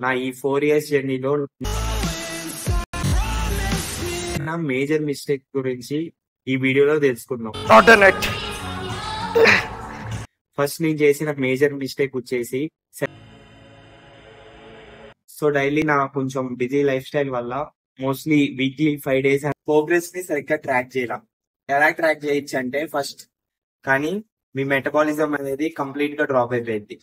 నా ఈ 4 ఇయర్స్ జర్నీలో నా మేజర్ మిస్టేక్ గురించి ఈ వీడియోలో తెలుసుకుందాం. ఫస్ట్ నేను చేసిన మేజర్ మిస్టేక్ వచ్చేసి, సో డైలీ నా కొంచెం బిజీ లైఫ్ స్టైల్ వల్ల మోస్ట్లీ వీక్లీ 5 days ప్రోగ్రెస్ ని సరిగ్గా ట్రాక్ చేయాల. ఎలా ట్రాక్ చేయొచ్చు అంటే, ఫస్ట్ కానీ మీ మెటబాలిజం అనేది కంప్లీట్ గా డ్రాప్ అయిపోయింది.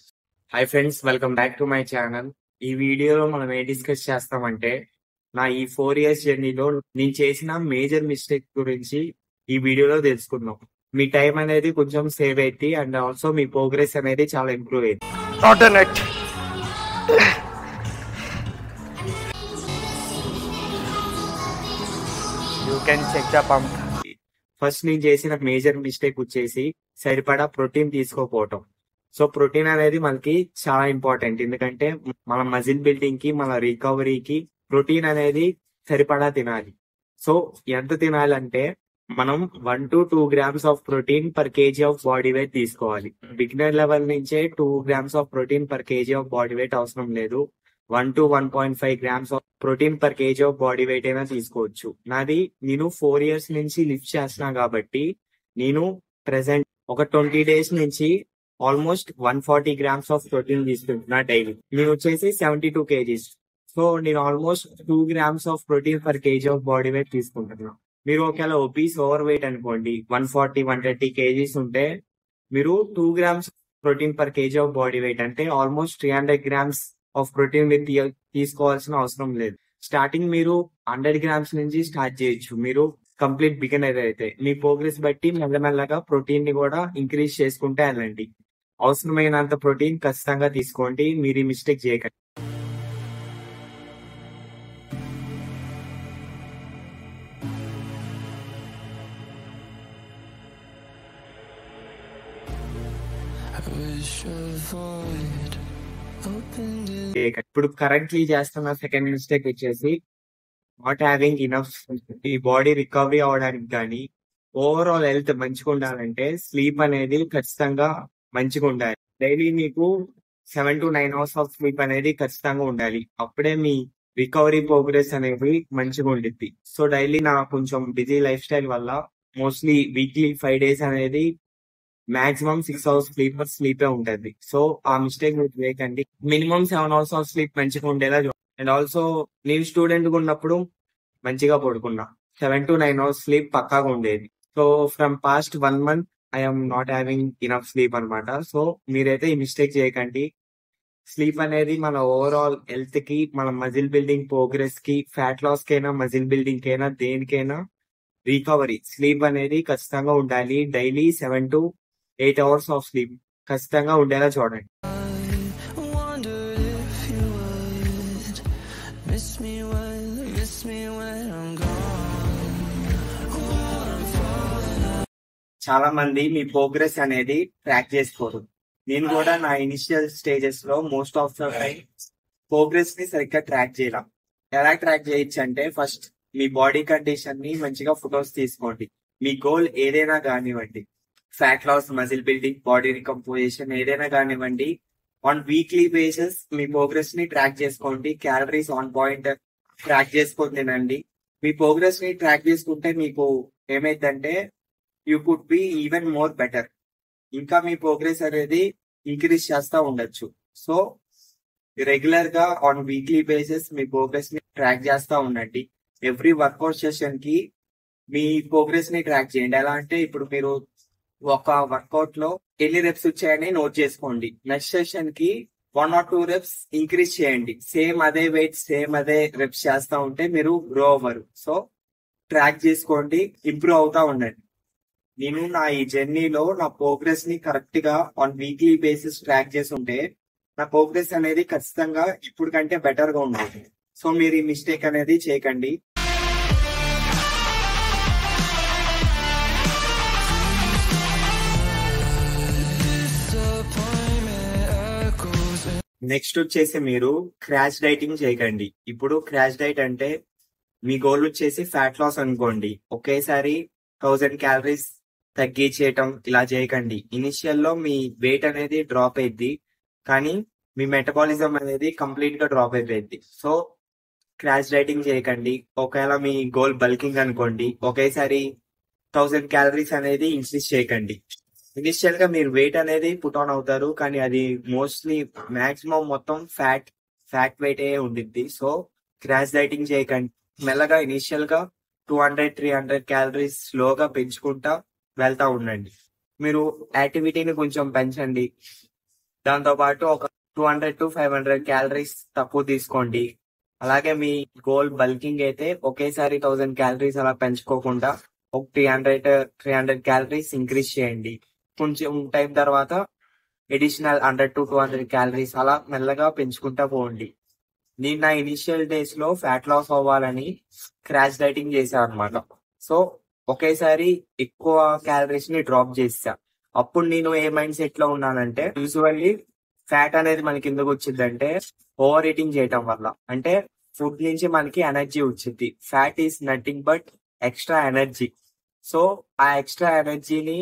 Hi friends, welcome back to my channel. ఈ వీడియోలో మనం ఏం డిస్కస్ చేస్తామంటే, నా ఈ 4 ఇయర్స్ జర్నీలో నేను చేసిన మేజర్ మిస్టేక్ గురించి ఈ వీడియోలో తెలుసుకుందాం. మీ టైం అనేది కొంచెం సేవ్ అయింది అండ్ ఆల్సో మీ ప్రోగ్రెస్ అనేది చాలా ఇంప్రూవ్ అయింది. You can check the pump. First నేను చేసిన మేజర్ మిస్టేక్ వచ్చేసి సరిపడా ప్రోటీన్ తీసుకోకపోవటం. సో ప్రోటీన్ అనేది మనకి చాలా ఇంపార్టెంట్, ఎందుకంటే మన మజిల్ బిల్డింగ్ కి, మన రికవరీకి ప్రోటీన్ అనేది సరిపడా తినాలి. సో ఎంత తినాలంటే, మనం 1 to 2 grams of protein per KG of body weight తీసుకోవాలి. బిగినర్ లెవెల్ నుంచే 2 grams of protein per KG of body weight అవసరం లేదు. 1 to 1.5 grams of protein per KG of body weight అయినా తీసుకోవచ్చు. నేను 4 years నుంచి లిఫ్ట్ చేస్తున్నా కాబట్టి నేను ప్రెసెంట్ ఒక 20 days నుంచి ఆల్మోస్ట్ 140 grams ఆఫ్ ప్రోటీన్ తీసుకుంటున్నా డైలీ. నేను వచ్చేసి 72 kgs. సో నేను almost 2 grams of protein per KG of body weight తీసుకుంటున్నా. మీరు ఒకవేళ ఒబీస్ ఓవర్ వెయిట్ అనుకోండి, 140-130 kgs ఉంటే మీరు 2 grams protein per KG of body weight అంటే ఆల్మోస్ట్ 300 grams ఆఫ్ ప్రోటీన్ మీరు తీసుకోవాల్సిన అవసరం లేదు. స్టార్టింగ్ మీరు 100 grams నుంచి స్టార్ట్ చేయొచ్చు. మీరు కంప్లీట్ బిగినర్ అయితే మీ ప్రోగ్రెస్ బట్టి మెల్లమెల్లగా ప్రోటీన్ ని కూడా ఇంక్రీజ్ చేసుకుంటే వెళ్ళండి. అవసరమైనంత ప్రోటీన్ ఖచ్చితంగా తీసుకోండి. మీరు ఈ మిస్టేక్ చేయకండి. ఇప్పుడు కరెంట్లీ చేస్తున్న సెకండ్ మిస్టేక్ వచ్చేసి నాట్ హ్యావింగ్ ఇనఫ్. ఈ బాడీ రికవరీ అవడానికి కానీ ఓవరాల్ హెల్త్ మంచిగా ఉండాలంటే స్లీప్ అనేది ఖచ్చితంగా మంచిగా ఉండాలి. డైలీ మీకు 7 to 9 hours ఆఫ్ స్లీప్ అనేది ఖచ్చితంగా ఉండాలి. అప్పుడే మీ రికవరీ ప్రోగ్రెస్ అనేది మంచిగా ఉండిద్ది. సో డైలీ నా కొంచెం బిజీ లైఫ్ స్టైల్ వల్ల మోస్ట్లీ వీక్లీ 5 days అనేది మాక్సిమం 6 hours స్లీపే ఉంటుంది. సో ఆ మిస్టేక్ మీరు చేయకండి. మినిమం 7 hours ఆఫ్ స్లీప్ మంచిగా ఉండేలా. అండ్ ఆల్సో నేను స్టూడెంట్ గా ఉన్నప్పుడు మంచిగా పడుకున్నా. 7 to 9 hours స్లీప్ పక్కాగా ఉండేది. So from past 1 month I'm not having enough sleep అనమాట. సో మీరైతే ఈ మిస్టేక్ చేయకండి. స్లీప్ అనేది మన ఓవరాల్ హెల్త్ కి, మన మజిల్ బిల్డింగ్ ప్రోగ్రెస్ కి, ఫ్యాట్ లాస్ కైనా, మజిల్ బిల్డింగ్ కైనా, దేనికైనా రికవరీ స్లీప్ అనేది ఖచ్చితంగా ఉండాలి. Daily 7 to 8 hours of sleep ఖచ్చితంగా ఉండేలా చూడండి. చాలా మంది మీ ప్రోగ్రెస్ అనేది ట్రాక్ చేసుకోరు. నేను కూడా నా ఇనిషియల్ స్టేజెస్ లో most of the time progress ని సరిగ్గా ట్రాక్ చేయలేం. ఎలా ట్రాక్ చేయొచ్చు అంటే, ఫస్ట్ మీ బాడీ కండిషన్ ని మంచిగా ఫొటోస్ తీసుకోండి. మీ గోల్ ఏదైనా కానివ్వండి, fat loss, muscle building, body recomposition ఏదైనా కానివ్వండి, ఆన్ వీక్లీ బేసిస్ మీ ప్రోగ్రెస్ ని ట్రాక్ చేసుకోండి. క్యాలరీస్ ఆన్ పాయింట్ ట్రాక్ చేసుకొని తినండి. మీ ప్రోగ్రెస్ ని ట్రాక్ చేసుకుంటే మీకు ఏమైందంటే, you could be even more better. ఇంకా మీ ప్రోగ్రెస్ అనేది ఇంక్రీజ్ చేస్తా ఉండొచ్చు. సో రెగ్యులర్ గా ఆన్ వీక్లీ బేసిస్ మీ ప్రోగ్రెస్ ని ట్రాక్ చేస్తా ఉండండి. ఎవ్రీ వర్కౌట్ సెషన్ కి మీ ప్రోగ్రెస్ ని ట్రాక్ చేయండి. ఎలా అంటే, ఇప్పుడు మీరు ఒక వర్కౌట్ లో ఎన్ని రెప్స్ వచ్చాయని నోట్ చేసుకోండి. నెక్స్ట్ సెషన్ కి 1 or 2 reps ఇంక్రీజ్ చేయండి. సేమ్ అదే వెయిట్, సేమ్ అదే రెప్స్ చేస్తా ఉంటే మీరు గ్రో అవ్వరు. సో ట్రాక్ చేసుకోండి, ఇంప్రూవ్ అవుతా ఉండండి. నేను నా ఈ జర్నీలో నా ప్రోగ్రెస్ ని కరెక్ట్ గా ఆన్ వీక్లీ బేసిస్ ట్రాక్ చేసి ఉంటే నా ప్రోగ్రెస్ అనేది ఖచ్చితంగా ఇప్పుడు కంటే బెటర్ గా ఉండేది. సో మీరు ఈ మిస్టేక్ అనేది చేయకండి. నెక్స్ట్ వచ్చేసి మీరు క్రాష్ డైటింగ్ చేయకండి. ఇప్పుడు క్రాష్ డైట్ అంటే, మీ గోల్ వచ్చేసి ఫ్యాట్ లాస్ అనుకోండి. ఒకేసారి 1000 calories తగ్గించేయటం ఇలా చేయకండి. ఇనిషియల్ లో మీ వెయిట్ అనేది డ్రాప్ అయింది, కానీ మీ మెటబాలిజం అనేది కంప్లీట్ గా డ్రాప్ అయిపోయింది. సో క్రాష్ డైటింగ్ చేయకండి. ఒకవేళ మీ గోల్ బల్కింగ్ అనుకోండి, ఒకేసారి 1000 క్యాలరీస్ అనేది ఇంక్రీజ్ చేయకండి. ఇనిషియల్ గా మీరు వెయిట్ అనేది పుట్ ఆన్ అవుతారు, కానీ అది మోస్ట్లీ మాక్సిమం మొత్తం ఫ్యాట్ వెయిట్ ఉండిద్ది. సో క్రాష్ డైటింగ్ చేయకండి. మెల్లగా ఇనిషియల్ గా 200-300 క్యాలరీస్ స్లోగా పెంచుకుంటా వెళ్తా ఉండండి. మీరు యాక్టివిటీని కొంచెం పెంచండి. దాంతో పాటు ఒక 200-500 క్యాలరీస్ తక్కువ తీసుకోండి. అలాగే మీ గోల్ బల్కింగ్ అయితే ఒకేసారి 1000 క్యాలరీస్ అలా పెంచుకోకుండా ఒక 300 క్యాలరీస్ ఇంక్రీజ్ చేయండి. కొంచెం టైం తర్వాత ఎడిషనల్ 100-200 క్యాలరీస్ అలా మెల్లగా పెంచుకుంటా పోండి. నేను నా ఇనిషియల్ డేస్ లో ఫ్యాట్ లాస్ అవ్వాలని క్రాష్ డైటింగ్ చేశాను అనమాట. సో ఒకేసారి ఎక్కువ క్యాలరీస్ ని డ్రాప్ చేసా. అప్పుడు నేను ఏ మైండ్ సెట్ లో ఉన్నానంటే, యూజువల్లీ ఫ్యాట్ అనేది మనకి ఎందుకు వచ్చిందంటే ఓవర్ ఈటింగ్ చేయటం వల్ల. అంటే ఫుడ్ నుంచి మనకి ఎనర్జీ వచ్చింది. Fat is nothing but extra energy. So ఆ ఎక్స్ట్రా ఎనర్జీని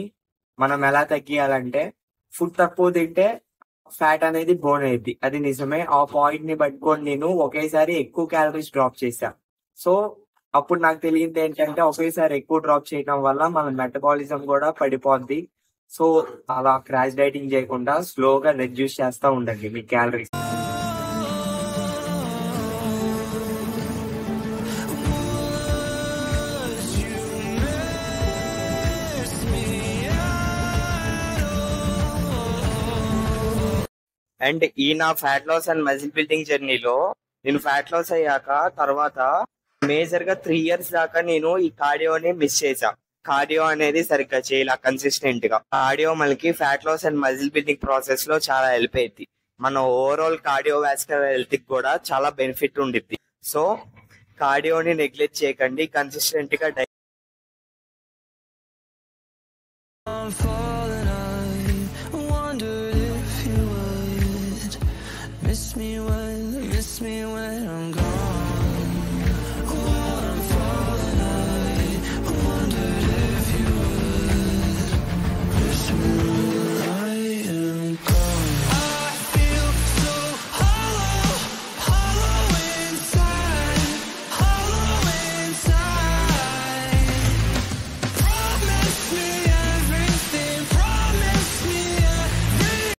మనం ఎలా తగ్గియాలంటే, ఫుడ్ తక్కువ తింటే ఫ్యాట్ అనేది బోన్ అయ్యింది, అది నిజమే. ఆ పాయింట్ ని పట్టుకొని నేను ఒకేసారి ఎక్కువ క్యాలరీస్ డ్రాప్ చేశా. సో అప్పుడు నాకు తెలియంది ఏంటంటే, ఒకేసారి ఎక్కువ డ్రాప్ చేయడం వల్ల మన మెటబాలిజం కూడా పడిపోద్ది. సో అలా క్రాష్ డైటింగ్ చేయకుండా స్లోగా రెడ్యూస్ చేస్తా ఉండండి మీ క్యాలరీస్. అండ్ ఈ నా fat loss and muscle building జర్నీలో నేను ఫ్యాట్ లాస్ అయ్యాక తర్వాత మేజర్ గా 3 years దాకా నేను ఈ కార్డియోని మిస్ చేశా. కార్డియో అనేది సరిగ్గా చేయాల కన్సిస్టెంట్ గా. కార్డియో మనకి fat loss and muscle building process లో చాలా హెల్ప్ అయింది. మన ఓవరాల్ కార్డియోవాస్కులర్ హెల్త్ కి కూడా చాలా బెనిఫిట్ ఉండిద్ది. సో కార్డియోని నెగ్లెక్ట్ చేయకండి, కన్సిస్టెంట్ గా Miss me when